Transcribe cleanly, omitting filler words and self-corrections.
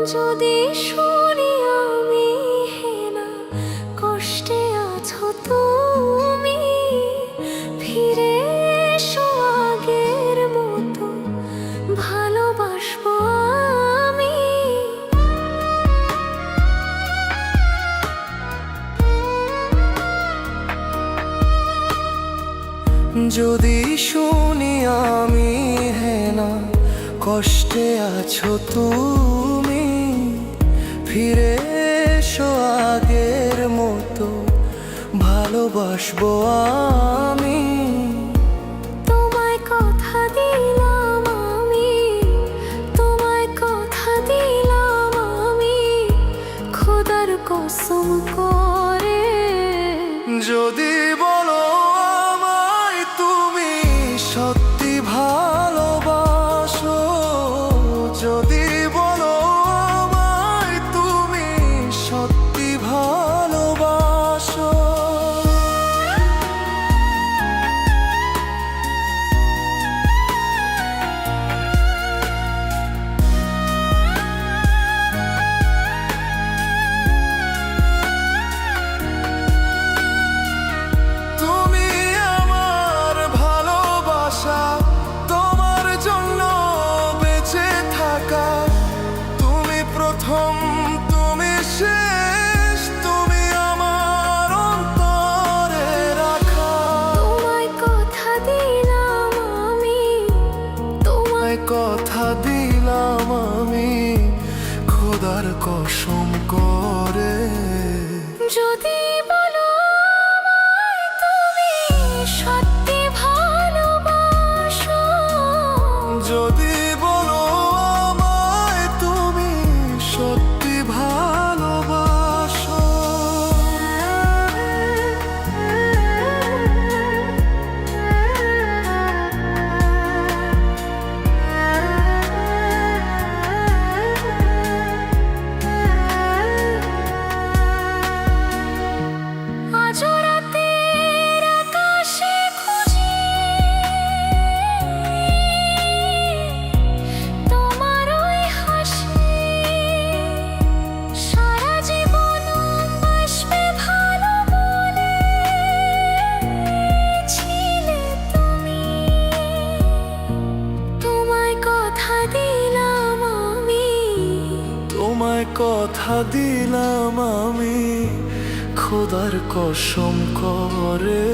যদি শুনি আমি হেনা কষ্টে আছো তুমি, ফিরে এসো আগের মতো ভালোবাসবো আমি। যদি শুনি আমি হেনা কষ্টে আছো তুমি, ফিরে এসো আগের মতো ভালোবাসবো আমি। তোমায় কথা দিলাম আমি, তোমায় কথা দিলাম আমি, খোদার কসম করে। যদি বলো আমায় তুমি সত্যি ভালোবাসো, যদি বলো আমায় তুমি সত্যি ভালোবাসো, তুমি আমার ভালোবাসা, তোমার জন্য বেঁচে থাকা, তুমি প্রথম তুমি শেষ, তুমি আমার অন্তরে রাখা। তোমায় কথা দিলাম আমি, তোমায় কথা দিলাম আমি খোদার কসম করে। যদি বলো আমায় তুমি সত্যি ভালোবাসো, যদি বলো আমায় তুমি সত্যি ভালোবাসো, আজ রাতের আকাশে খুঁজি তোমার ওই হাসি, সারা জীবন বাসবে ভালো বলেছিলে তুমি। তোমায় কথা দিলাম আমি, তোমায় কথা দিলাম আমি খোদার কসম করে।